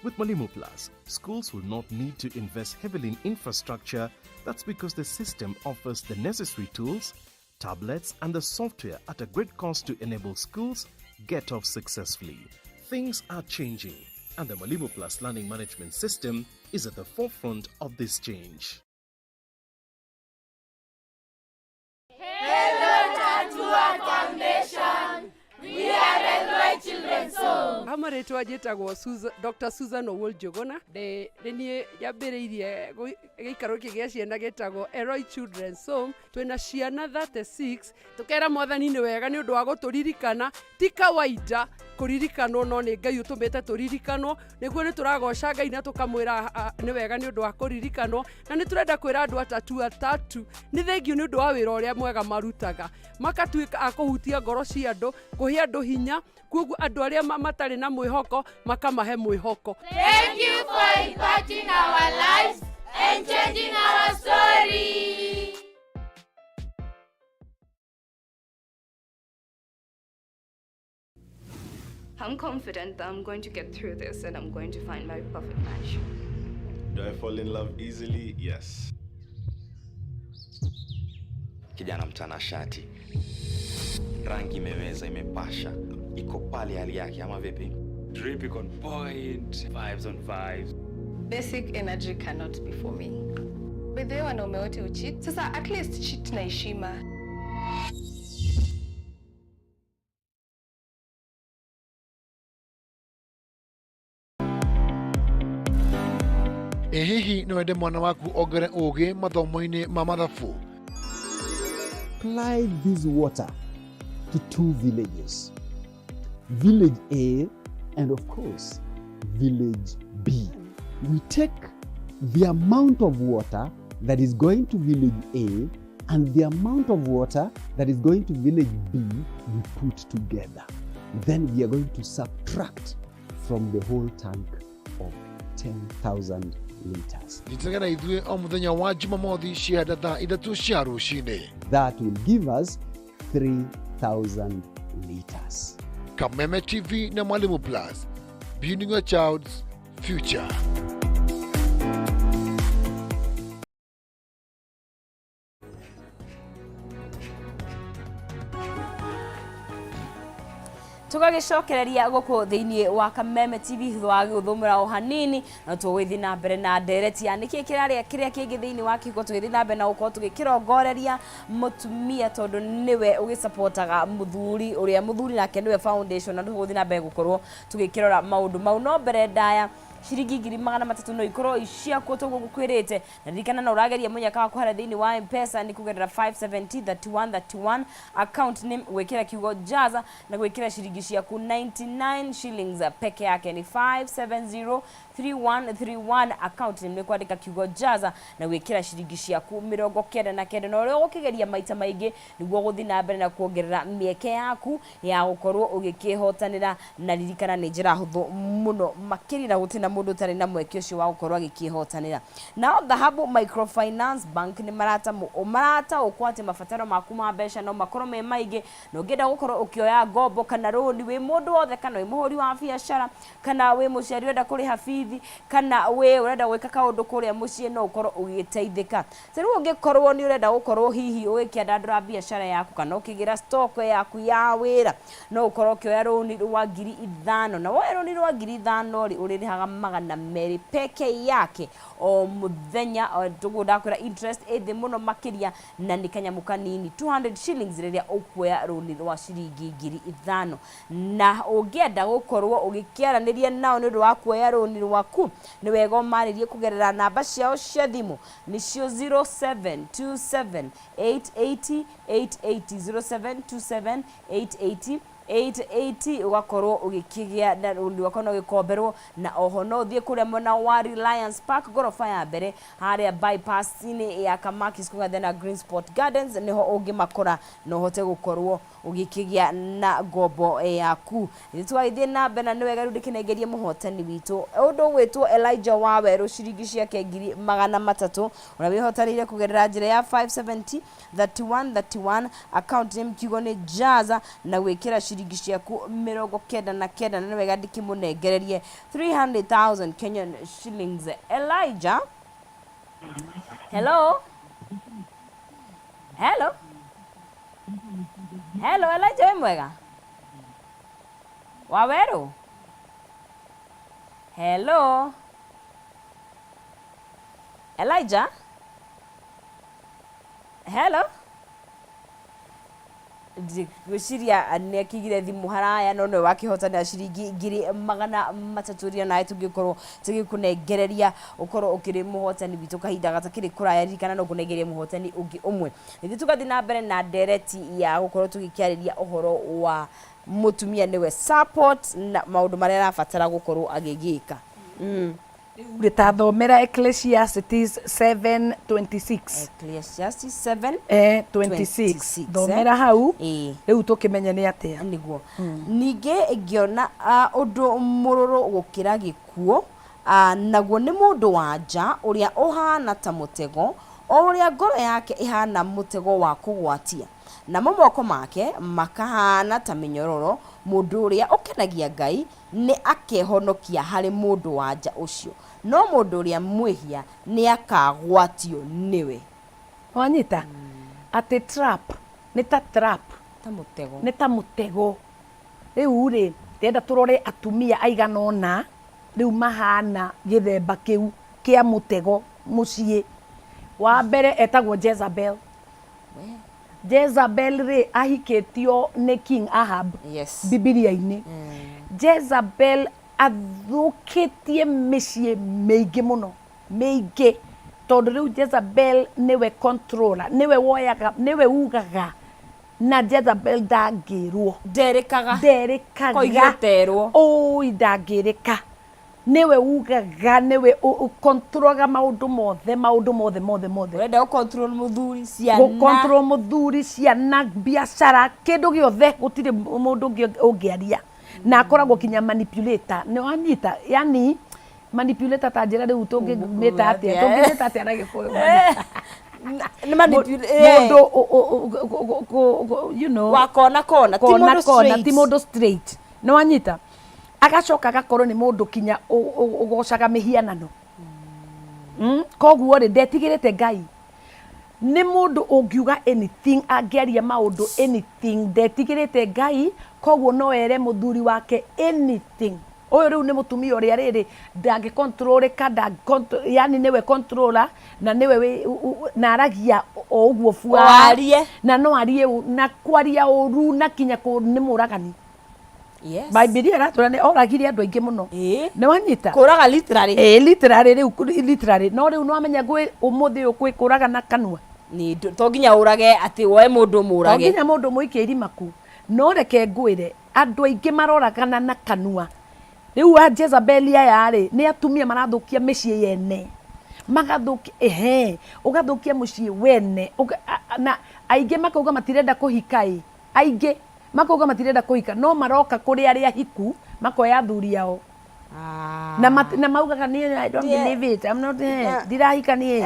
With Mwalimu Plus, schools will not need to invest heavily in infrastructure. That's because the system offers the necessary tools, tablets and the software at a great cost to enable schools get off successfully. Things are changing and the Mwalimu Plus learning management system is at the forefront of this change. Hello Tatua Foundation. We are Elroy Children's Home. Hamaretwa jetagwo Dr. Susan Owuljuguna. Ni yambiriirie gikaro kigia ciana getagwo Elroy Children's Home. Twina ciana 36. Tukera mwathani ni wega ni undu wa guturirikana ti kawaida kuririkanwo no ni Ngai utumite turirikanwo niguo ni turagoca Ngai na tukamwira ni wega ni undu wa kuririkanwo na ni turenda kwira andu atatu ni thengiu ni undu wa wira uria mwega marutaga makatuika akuhutia ngoro cia andu kuhe andu hinya kuogu andu aria matari na mwihoko makamahe mwihoko. Thank you for impacting our lives and changing our story. I'm confident that I'm going to get through this and I'm going to find my perfect match. Do I fall in love easily? Yes. Kijana mtanashati. Rangi imeweza, imepasha. Iko pale hali yake ama vipi? Drip iko on point, vibes on vibes. Basic energy cannot be for me. By the way, wanaume wote ucheat. Sasa at least cheat na heshima. Hihi no wende mwana waku ogere ugi mathomo-ini ma mathabu. Apply this water to 2 villages. Village A and of course village B. We take the amount of water that is going to village A and the amount of water that is going to village B, we put together. Then we are going to subtract from the whole tank of 10,000 liters. Nitagana ithue o muthenya wa Jumamothi ciada thaa 3 cia rucini. That will give us 3,000 liters. Kameme TV na Mwalimu Plus, building a child's future. tugagicokereria guku thiini wa Kameme TV thwa guthumira o hanini na tugwithi na mbere na ndereti ya niki kiraria kiria kingi thiini wa kiko tugwithi na mbere na guko tugikirongoreria mutumia tondu niwe ugisupportaga muthuri uria muthuri nake niwe foundation na tugwithi na mbere gukorwo tugikirora maundu mau no mbere ndaya shiringi 300 no ikorwo ishia ko togo gukwirite na ndikana na urageria munyaka wa kuhara thiini wa M-Pesa ni kugerera 5703131 account name wekera kiugo jaza na gwekera shiringi ciaku 99 shillings peke yake ni 5703131 account name kwandika kiugo jaza na gwekera shiringi ciaku 99 na uri ukigeria maita maingi niguo guthi na mbere na kuongerera mieke yaku ya gukorwo ugikihotanira na ririkana ni njira huthu muno makirira gutina mundu tari na mweke ucio wa gukorwo agikihotanira na Dhahabu Microfinance Bank ni marata ukwati mafataro maku ma mbeca no makorwo me maige no ngenda gukorwo ukioya ngombo kana roni wi mundu wothe kana wi muhuri wa biashara kana wi muciari urenda kuriha bithi kana wi urenda gwika kaundu kuria mucii no ukorwo ugiteithika riu ungikorwo ni urenda gukorwo hihi ugikiandandura biashara yaku kana ukigira stock yaku ya wira no ukorwo ukioya roni rwa 5,000 na woya roni rwa 5,000 uririhaga magana meri peke yake o muthenya tuguda kura interest ethi muno makiria na ni kanyamu kanini 200 shillings riria ukuoya roni rwa ciringi 5,000 na ungienda gukorwo ugikiaraniria nao ni rwa kuoya roni rwaku ni wega umaririe kugerera namba ciao cia thimu nicio 0727880880 0727880880 ugakorwo ugikigia na roni rwako no gikomberwo na oho no thie kuria mona wa Reliance Park gorofa ya mbere haria bypass ini ya Kamakis kungathe na Green Sport Gardens niho ungimakora no hote gukorwo ugikigia na gombo yaku nitwagithie na mbere na ni wega rundikinegerie muhotani witu undu witwo Elijah Waweru ciringi ciake 300 unawihotanire kugerera njira ya 570 31 account name kiugo ni Jaza na gwikira ciringi ciaku 99 na ni wega ndikimunegererie 300,000 Kenyan shillings. Elijah, hello Elijah, mwega Waweru, hello Elijah, hello gwiciria ni akigire thimu haraya no no wakihotana ciringi 300 na tugikorwo tugikunengereria ukorwo ukiri muhotani bitu kahinda gatakiri kuraya rikana no kunegeria muhotani ungi umwe nithi tugathi na mbere na dereti ya gukorwo tugikiariria uhoro wa mutumia niwe support na maundu maria rafatara gukorwo agigika Ritathomera Ecclesiastes 7:26. Ecclesiastes 7 26. Thomera hau riu tukimenya ni atia niguo ninge ngiona undu mururu gukira gikuo naguo ni mundu wanja uria uhana ta mutego uria ngoro yake ihana mutego wa kugwatia na moko make makahana ta minyororo mundu uria ukenagia Ngai ni akehonokia hari mundu wanja ucio no mundu uria mwihia ni akagwatio niwe wanyita ati trap ni ta mutego riu ri ndenda turore atumia aiganona riu mahana githemba kiu kia mutego mucie wa mbere etagwo Jezabel re ahiketio ni King Ahab Bibilia-ini Jezabel athukitie micie meige muno meige tondu riu Jezabel niwe controller niwe woyaga niwe ugaga na Jezabel ndangirwo nderekaga koigeterwo oi ndangireka niwe ugaga niwe controlaga maundu mothe urenda control muthuri ciana biashara kindu giothe gutire mundu ungiaria na akoragwo kinya manipulator ni wanyita yani manipulator ta njira riu tungimeta atia na gikuyu ni manipulator you know wakona ti mundu straight ni wanyita agacoka gakorwo ni mundu kinya ugocaga mihianano koguo ri ndetigirite Ngai ni mundu ungiuga anything angeria maundu anything ndetigirite Ngai koguo no ere muthuri wake anything uyu riu ni mutumia uria riri ndangi controleka yani niwe controller na niwe na aragia o uguo fuarie na no arie na kwaria uru na kinya ni muragani Bibilia ratura ni oragire andu aingi muno ni wanyita kuraga literally literally no riu no amenya gwe umuthi ukwi kuraga na kanua ni to nginya urage ati woe mundu murage to nginya mundu muike irimaku no reke ngwire andu aingi maroragana na kanua riu Jezabel aya ri ni atumia marathukia micie yene magathukia ugathukia mucie wene na aingi makauga matirenda kuhika aingi makauga matirenda kuhika no maroka kuri aria hiku makoya athuri ao na maugaga ni I don't believe it I'm not dirahika ni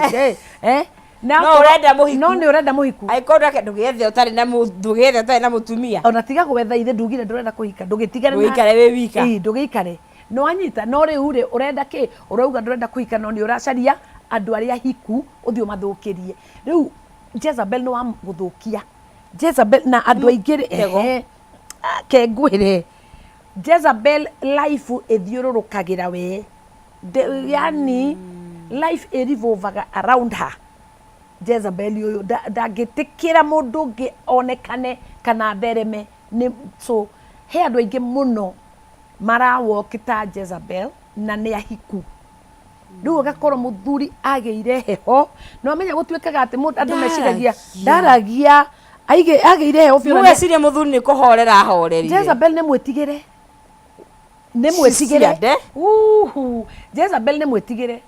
no urenda muhiku no ni urenda muhiku aikorwa ke ndugethe utari na mutumia ona tiga gwetha ithe ndugire ndurenda kuhika ndugitigare ndugikare we wika ndugikare no anyita no riu ri urenda ki urauga ndurenda kuhika no ni uracaria andu aria hiku uthio mathukirie riu Jezabel no amguthukia Jezabel na andu aingire ke ngwire Jezabel life ethiururukagira we yani life revolvaga around her. Jezebel yo ndagitikira mundu ngi onekane kana thereme ni so he andu aingi muno marawokita Jezebel na ni ahiku riu agakorwo muthuri ageire heho no amenya gutwikaga ati mundu andu meciragia ndaragia ageire heho biu meciria muthuri ni kuhorera ahorerire Jezebel ni mwetigire Jezebel ni mwetigire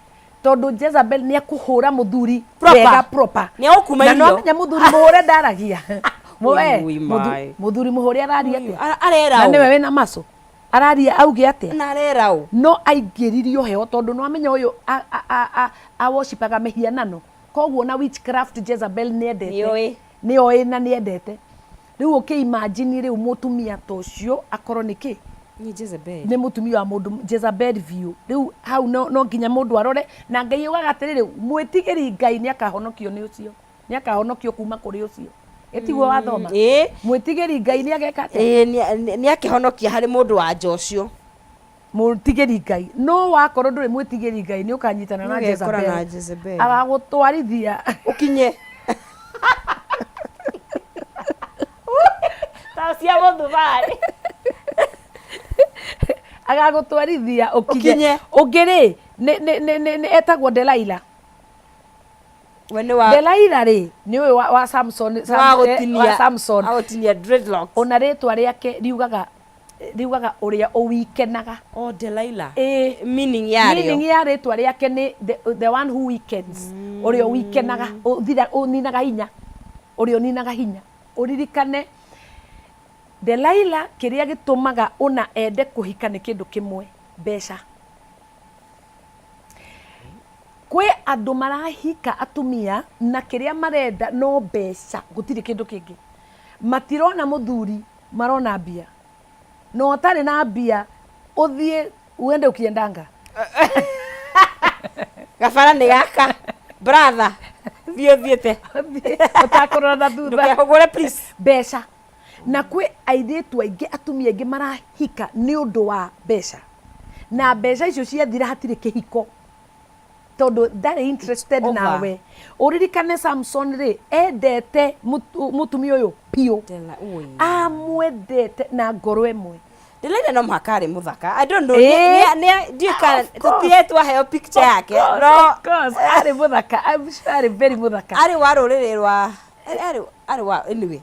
tondu Jezebel ni akuhura muthuri wega proper ni akumario na no amenya muthuri muhure ndaragia muthuri muhure araria arera na niwe wina maso araria auge atia na arera no aingiririo heo tondu no amenya uyu a worshipaga mehianano koguo na witchcraft Jezebel ni endete ni oi na ni endete riu imagine riu mutumia tocio akorwo niki ni Jezebel ni mutumia wa mundu Jezebel view riu hau no nginya mundu arore na Ngai ugaga atiriri mwitigiri Ngai ni akahonokio ni ucio ni akahonokio kuma kuri ucio etigwo wathoma mwitigiri Ngai ni ageka ni akihonokia hari mundu wa Jocio mwitigiri Ngai no wakorwo nduri mwitigiri Ngai ni ukanyitana na Jezebel agagutwarithia ukinye tacia muthubari agagutwarithia ukinye ungiri ni etagwo Delilah Delilah ri ni uyu wa Samson wa Samson agotinia dreadlocks ona ritwa riake riugaga uria uwikenaga Delilah meaning ya ritwa riake ni the one who weekends uria uwikenaga uthira uninaga hinya uria uninaga hinya uririkane Delilah kiria gitumaga una ende kuhika ni kindu kimwe besha kwe andu marahika atumia na kiria marenda no besha gutiri kindu kingi matirona muthuri marona mbia no atari na mbia uthie uende ukiendanga gabara ni gaka brother thiete utakorora na thutha ndukehogore please besha na kwe airitu aingi atumia aingi marahika ni undu wa besha na besha icio ciathira hatire kihiko tondu ndari interested nawe uririkane Samson ri endete mutumia uyu pio amwendete na ngoro imwe Delilah no makari muthaka I don't know ni tutietu heo picture yake no of course ari muthaka I'm sure very muthaka ari wa ruriri rwa ari wa anyway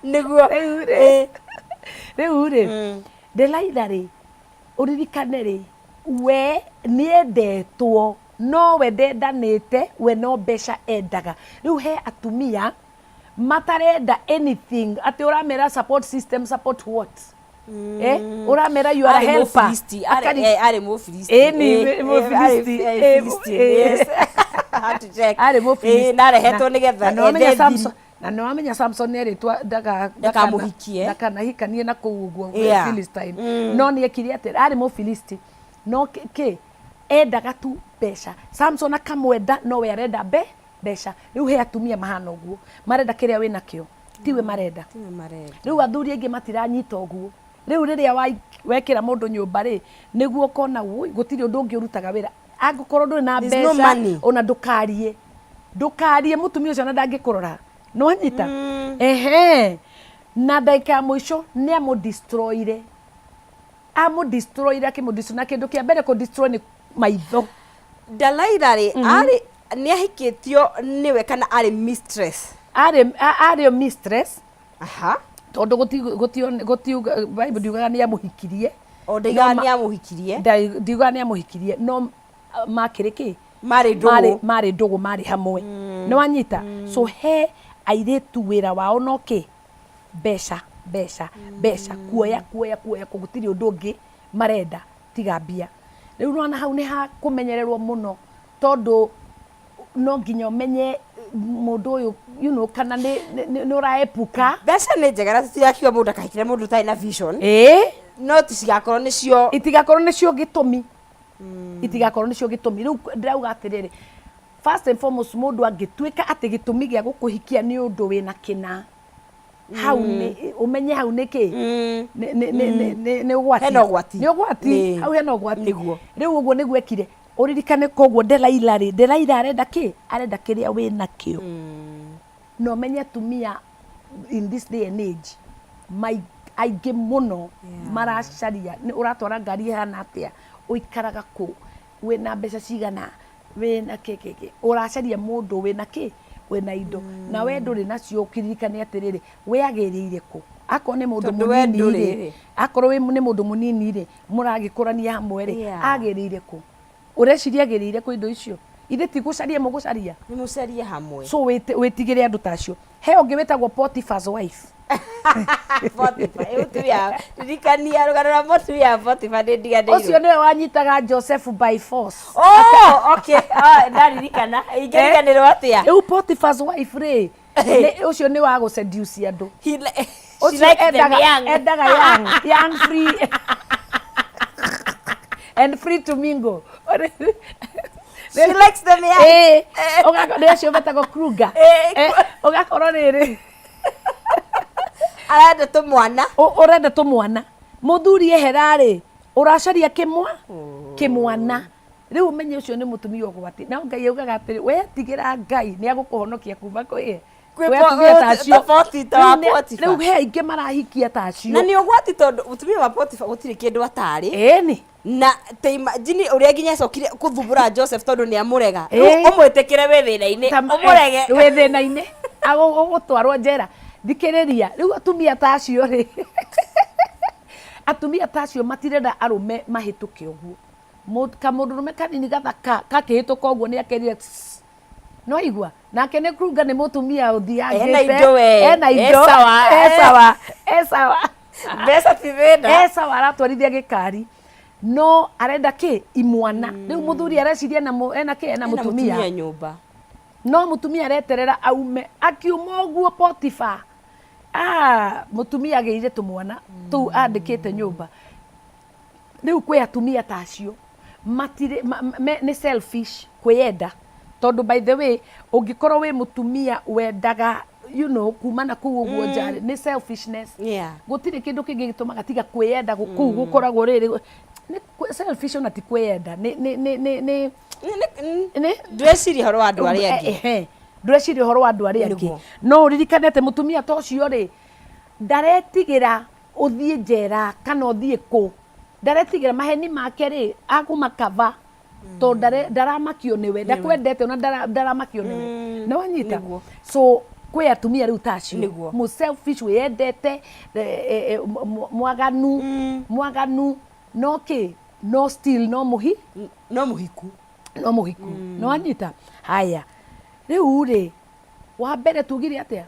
niguo riu ri Delilah ri uririkane ri we niendetwo no we ndendanite we no besha endaga riu he atumia matarenda anything ati uramera support system support what uramera you are a helper ari mo filisti ari mo filisti nare heto nigetha na no amenya Samson ni ritwa ndaka muhikie ndaka hikanie na kuuguo Philistine no ni ekiri ati ari mo filisti no ke endaga tu besha Samson akamwenda no we arenda besha riu he atumia mahana uguo marenda kiria wina kio tiwe marenda riu athuri aingi matiranyita uguo riu riria wekira mundu nyumba ri niguo kona gutiri undu ungi urutaga wira angukorwo nduri na besha ona ndukarie mutumia ucio na ndangikurora no anyita na ndaika ya mwisho ni amudestroyire akimudestroy na kindu kia mbere ku destroy ni maitho Delilah ri ari ni ahikitio niwe kana ari mistress ari mistress tondu gutio Bible ndiugaga ni amuhikirie ndiugaga ni amuhikirie no makiriki mari ndugu mari hamwe ni wanyita so he airetu wira wao no ki besha kuoya kugutiri undu ungi marenda tiga mbia riu nona hau ni ha kumenyererwo muno tondu no nginya umenye mundu uyu kana ni uraepuka besha ni njegera tutiakiwa mundu akahikire mundu tai na vision no ticigakorwo nicio itigakorwo nicio gitumi riu ndirauga atiriri first and foremost mundu angitwika ati gitumi gia gukuhikia ni undu wina kina hau ni umenye hau niki ni ugwati hena ugwati ni ugwati hau hena ugwati niguo riu uguo niguo ekire uririkane koguo Delaila arenda ki arenda kiria wina kio no menye tumia in this day and age my aige muno maracaria ni uratwara ngari hana atia uikaraga ku wina mbeca cigana wina kekeke uracaria mundu wina ki wina indo na we nduri nacio ukiririkane atiriri we agirire ku akone mundu munini ri akoro we ni mundu munini ri muragikurania hamwe ri agirire ku ureciria agirire ku indo icio ithe ti gucaria mugucaria ni mucaria hamwe so wetigire andu tacio he ungi wetagwo Potiphar's wife Potiphar eutuya ririkania rugarura motu ya Potiphar ndigandeiro ucio niwe wanyitaga Joseph by force okay ndaririkana ingirikanirwo atia eu Potiphar's wife ri ucio ni wa guseduce andu endaga young free and free to mingle she likes them ogakorwo betagwo Kruger ogakorwo riri arenda tumwana urenda tumwana muthuri eherari uracaria kimwana riu umenye ucio ni mutumia ugwati na Ngai yugaga atiri we tigira Ngai ni agukuhonokia kuma kwi riu he aingi marahikia tacio na ni ugwati tondu mutumia wa Potiphar gutiri kindu atari ni na teima jini uria ginya cokire kuthumbura Joseph tondu ni amurega umwitikire we thina-ini umurege we thina-ini agutwarwo njera thikiriria riu atumia tacio ri atumia tacio matirenda arume mahituke uguo kamundurume kanini gathaka kakihituka uguo ni akerire no igua nake ni Kruger ni mutumia uthiangite ena indo sawa mbeca ti thina sawa aratwarithia gikari no arenda ki imwana riu muthuri areciria ena mutumia nyumba no mutumia areterera aume akiuma uguo Potiphar mutumia ageire tumwana tu andikite nyumba riu kwi atumia tacio matire ni selfish kwenda tondu by the way ungikorwo we mutumia wendaga kumana kuu uguo njari ni selfishness gutire kindu kingi gitumaga tiga kwenda kuu gukoragwo riri selfish ona ti kwenda ni ndweciria horo wa andu aria angi ndweciria horo wa andu aria angi no uririkanete mutumia tocio ri ndaretigira uthie njera kana uthie ku ndaretigira maheni make ri akumakava to ndaramakio niwe ndakwendete ona ndaramakio niwe no wanyita so kwe atumia riu tacio mu selfish wendete mwaganu no ki no still no muhiku no wanyita haya riu ri wa mbere tugire atia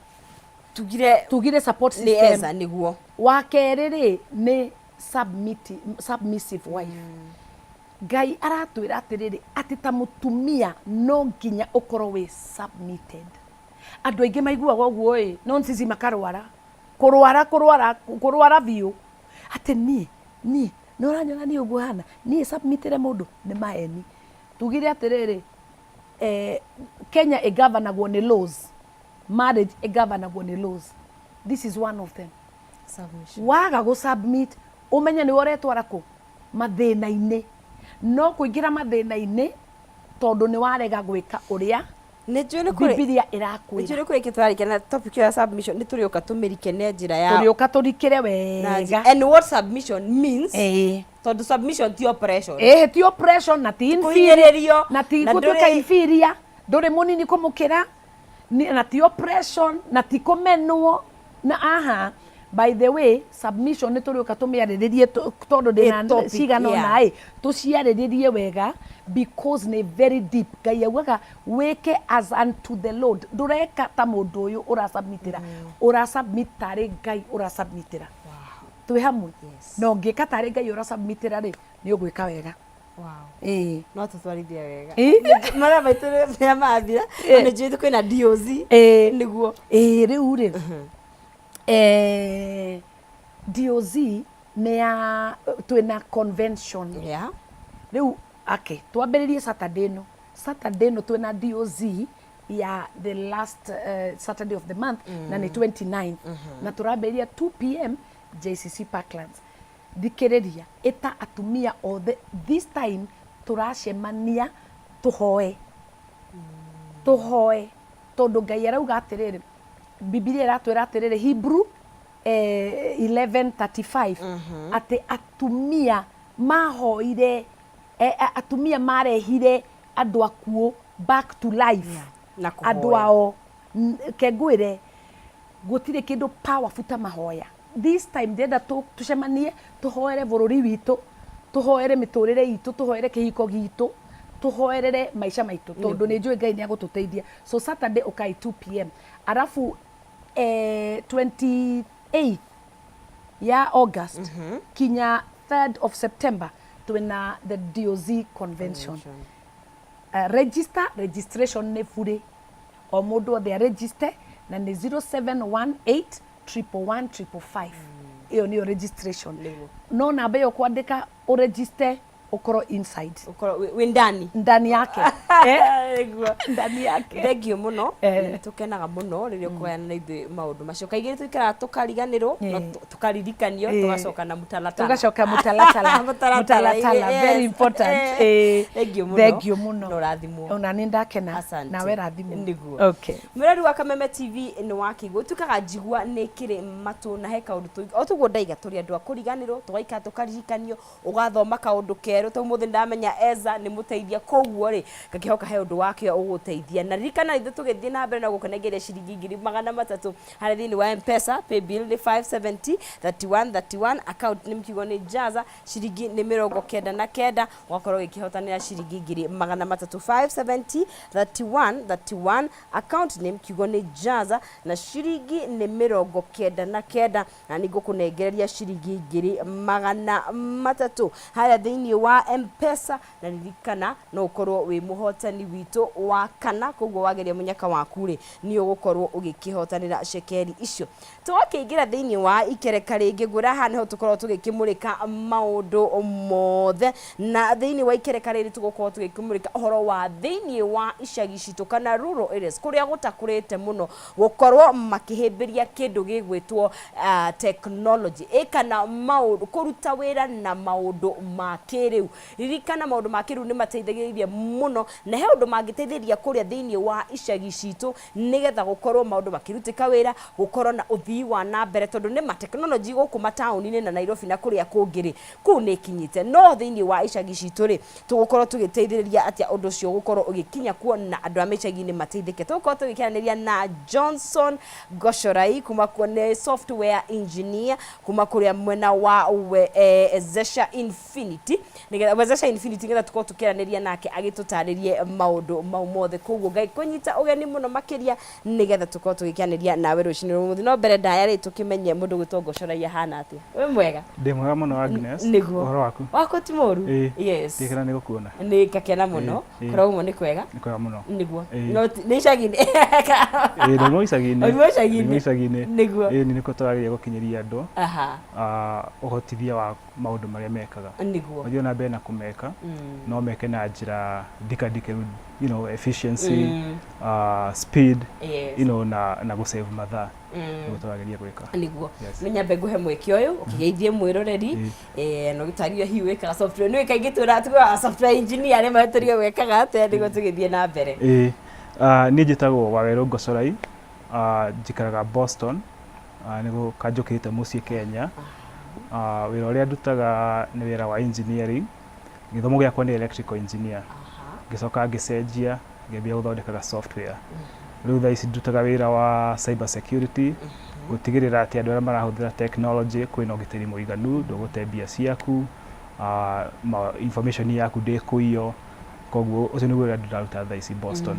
tugire support system niguo wa keri ri ni submissive wife Ngai aratwira atiriri ati ta mutumia no nginya ukorwo we submitted andu aingi maiguaga uguo no nsisi makarwara kurwara biu ati ni no ranyona ni uguo hana ni submitted mundu ni maeni tugire atiriri Kenya governagwo ni laws marriage governagwo ni laws this is one of them waga go submit umenya ni woretwara ku mathina-ini no kuingira mathina-ini tondu ni warega gwika uria Biblia irakwira njuri kuri kitwarikana topic ya submission ni turioka tumirikene njira ya turioka turikire wega and what submission means tondu submission ti oppression ti oppression na ti inferior na ti gutuika inferior nduri munini kumukira na ti oppression na ti kumenwo na by the way submission ni turioka tumiariririe tondu ndina cigano nae tuciariririe wega because ni very deep Ngai augaga weke as unto the Lord ndureka ta mundu uyu urasubmitira urasubmit tari Ngai urasubmitira twi hamwe no ngika tari Ngai urasubmitira ri ni ugwika wega no tutwarithia wega mara baitere ya mathira ni jitu kwina DOZ niguo riu ri DOZ ne ya twina convention riu twambiririe Saturday no twina DOZ ya the last Saturday of the month na ni 29 na turaberia 2 p.m. JCC Parklands dikiriria eta atumia othe this time turacemania tuhoe tondu Ngai arauga atiriri Biblia iratwira atiriri Hebrew 11:35 ati atumia mahoire atumia marehire andu akuo back to life andu ao kengwire gutire kindu powerful ta mahoya this time ndenda tucemanie tuhoere bururi witu tuhoere miturire itu tuhoere kihiko gitu tuhoerere maisha maitu tondu ni njui Ngai ni agututeithia so Saturday ukai 2 p.m. arafu 28 ya August kinya 3rd of September twina the DOZ convention. Registration ne fure o mundu othe register na ni 0718 111 iyo ni registration no namba yo kwandika o register ukoro inside ukoro ndani yake ndani yake thengio muno tukenaga muno ririo kwayana na ithu maundu macio kaigire twikara tukariganirwo tukaririkanio tugacoka na mutalatala very important thengio muno no rathimwo ona ni ndakena nawe rathimwo okay murari wa Kameme TV ni wakigwo tukaga njigua nikire matu na he kaundu tu o tugo ndaiga turi andu akuriganirwo tugaika tukaririkanio ugathoma kaundu rero to muthe ndamenya eza ni muteithia koguo ri gakihoka he undu wake uguteithia na ririkana ithu tugithie na mbere na gukenegeria ciringi 300 hari thini wa M-Pesa pay bill ni 570 31 account ni mkigo ni jaza ciringi ni 99 wakorwo gikihotanira ciringi 300 570 account ni mkigo ni jaza na ciringi ni 99 na nigukunegereria ciringi 300 hari thini wa M-Pesa na ririkana no ukorwo wi muhotani witu wa kana koguo wageria munyaka waku ri ni ugukorwo ugikihotanira shekeri icio tuwakiingira thini wa ikereka ringi ngura hana ho tukorwo tugikimurika maundu mothe na thini wa ikereka riri tugukorwo tugikimurika uhoro wa thini wa icagi citu kana rural areas kuria gutakurite muno gukorwo makihimbiria kindu gigwitwo technology kana maundu kuruta wira na maundu makiriu ririkana maundu makiriu ni mateithagiriria muno na he undu mangiteithĩria kuria thini wa icagi citu nigetha gukorwo maundu makirutika wira gukorwo na uthii wa na mbere tondu ni ma technology guku matauni-ini na Nairobi na kuria kungiri ku ni kinyite no thini wa icagi citu ri tugukorwo tugiteithĩrĩria atia undu cio gukorwo ugikinya kuo na andu a micagi-ini mateithike tugukorwo tugikiranĩria na Johnson Goshorai kuma kuo ni software engineer kuma kuria mwena wa Zesha Infinity nigetha Zesha Infinity nigetha tukorwo tukiranĩria nake agitutaririe maundu mau mothe koguo Ngai kunyita ugeni muno makiria nigetha tukorwo tugikiranĩria nawe rucini rumuthi no mbere ndaya tukimenye mundu gwitwo Goshorai hana atia we mwega ndi mwega muno Agnes uhoro waku ti moru yes ndikira ni gukuona ni kakena muno korwo ni kwega ni kwega muno niguo no ni icagi-ini no icagi-ini niguo ni niko turageria gukinyiria andu uhotithia wa maundu maria mekaga niguo ndio na mbere na kumeka no meke na njira dikadike you know efficiency speed you know na go save mathaa turageria gwika niguo menyambe nguhe mweke uyu ukigeithie mwiroreri no gitario hiwe ka software no ikagitura tuga software engineer ni mahetorio gwekaga ate niguo tugithie na mbere ni njitagwo Waweru Goshorai njikaraga Boston niguo kanjukite mucii Kenya wira uria ndutaga ni wira wa engineering githomo giakwa ni electrical engineer gicoka ngicenjia ngĩambia gũthondekaga software rĩu thaa ici ndutaga wĩra wa cyber security gũtigĩrĩra atĩ andũ arĩa marahũthĩra technology kwĩna ũgitĩri mũiganu ndũgũte mbia ciaku information yaku ndĩkũiywo koguo ũcio nĩguo wĩra ndĩraruta thaa ici Boston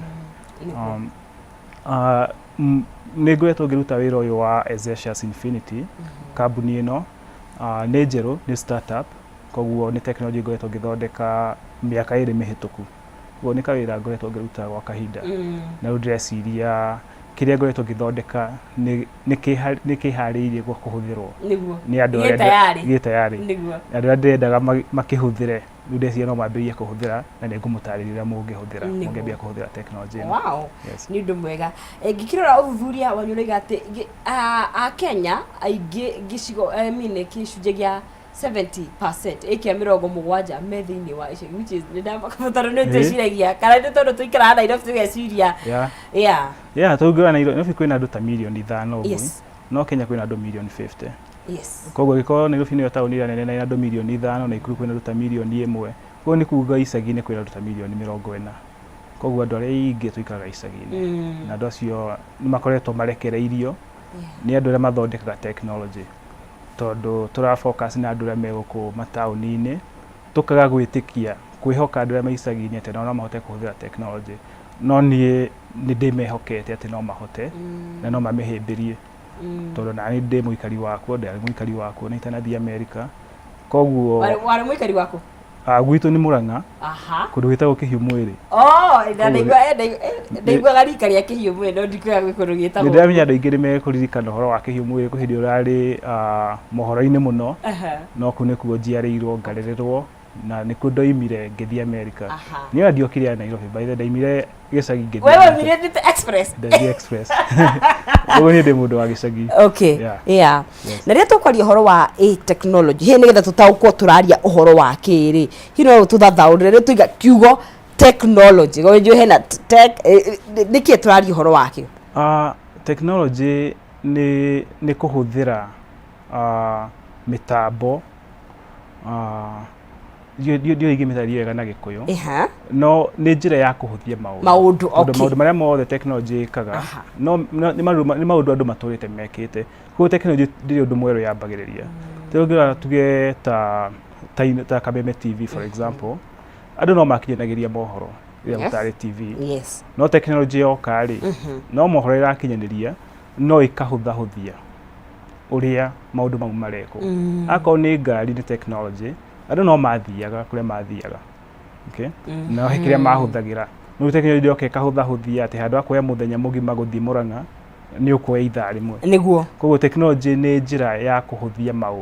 nĩ ngoretwo ngĩruta wĩra ũyũ wa Zesha Infinity kambuni ĩno nĩ njerũ nĩ startup koguo nĩ technology ngoretwo ngĩthondeka mĩaka ĩrĩ mĩhĩtũku guo nĩ kawĩra ngoretwo ngĩruta gwa kahinda na rĩu ndĩreciria kĩrĩa ngoretwo ngĩthondeka nĩ kĩharĩirie gwa kũhũthĩrwo nĩ andũ arĩa ndĩrendaga makĩhũthĩre ndeci no mambĩrĩrie kũhũthĩra na nĩ ngũmũtarĩria mũngĩhũthĩra kũhũthĩra technology. Wow, nĩ ũndũ mwega. Ngĩkĩrora ũthuthuria wanyu nĩ gati a Kenya aingĩ gĩcigo gĩcunjĩ gĩa 70% ikia 70 me thĩinĩ wa icagi, which is ndamakamũtaro nĩ tũciragia kana nĩ tondũ tũikaraga Nairobi tũgeciria. Tũngĩra Nairobi kwĩna andũ ta milioni 5 ũguo, no Kenya kwĩna andũ milioni 50. Koguo gĩkorwo Nairobi nĩyo taũni ĩrĩa nene na andũ milioni 5 na Nakuru kwĩna andũ ta milioni 1, koguo nĩ kuuga icagi-inĩ kwĩna andũ ta milioni 40. Koguo andũ arĩa aingĩ tũikaraga icagi-inĩ na andũ acio nĩ makoretwo marekereirio nĩ andũ arĩa mathondekaga technology, tondũ tũrafocus na andũ arĩa megũkũ mataũni-inĩ, tũkaga gwĩtĩkia kwĩhoka andũ arĩa me icagi-inĩ atĩ no mahote kũhũthĩra technology, no niĩ nĩ ndĩmehokete atĩ no mahote na no mamĩhĩmbĩrie, tondũ nani ndĩ mũikari wakuo, ndarĩ mũikari wakuo na itanathiĩ America. Koguo warĩ mũikari wakuo? Gwitũ nĩ Mũrang'a, kũndũ gwĩtagwo Kĩhiũ-Mwĩrĩ. Ndaiguaga rika rĩa Kĩhiũ-Mwĩrĩ, no ndikuoya gwĩ kũndũ gwĩtagwo. Nĩ ndĩramenya andũ aingĩ nĩ mekũririkana ũhoro wa Kĩhiũ-Mwĩrĩ kũ hĩndĩ ũrarĩ mohoro-inĩ mũno, no kũu nĩkuo njiarĩirwo ngarererwo na nĩkuo ndoimire ngĩthiĩ America. Niĩ ona ndiokire Nairobi, by the way ndaimire gĩcagi ngĩthiĩ. Wewe umire express? Ndathi express. Ũguo nĩ ndĩ mũndũ wa gĩcagi. Na rĩrĩa tũkwaria ũhoro wa technology, hihi nĩgetha tũtaũkwo tũraria ũhoro wa kĩrĩ, hihi no tũthathaũrĩre rĩrĩa tũiga kiugo technology, gũnjũ hena nĩkĩĩ tũraria ũhoro wakĩo? Technology nĩ kũhũthĩra mĩtambo, ndiũĩ mĩtario wega na Gĩkũyũ, no nĩ njĩra ya kũhũthia maũndũ. Maũndũ marĩa mothe technology ĩkaga nĩ maũndũ andũ matũrĩte mekĩte. Koguo technology ndĩrĩ ũndũ mwerũ yambagĩrĩria. Tũngĩra tuge ta Kameme TV for example, andũ no makinyanagĩria mohoro rĩrĩa gũtarĩ TV, no technology yoka-rĩ, no mohoro ĩrakinyanĩria no ĩkahũthahũthia ũrĩa maũndũ mau marekwo. Akorwo nĩ ngari nĩ technology, andũ no mathiaga kũrĩa mathiaga, na kĩrĩa mahũthagĩra. No technology yoka ĩkahũthahũthia atĩ handũ ha kuoya mũthenya mũgima gũthiĩ Mũrang'a nĩ ũkuoya ithaa rĩmwe. Nĩguo. Koguo technology nĩ njĩra ya kũhũthia maũndũ.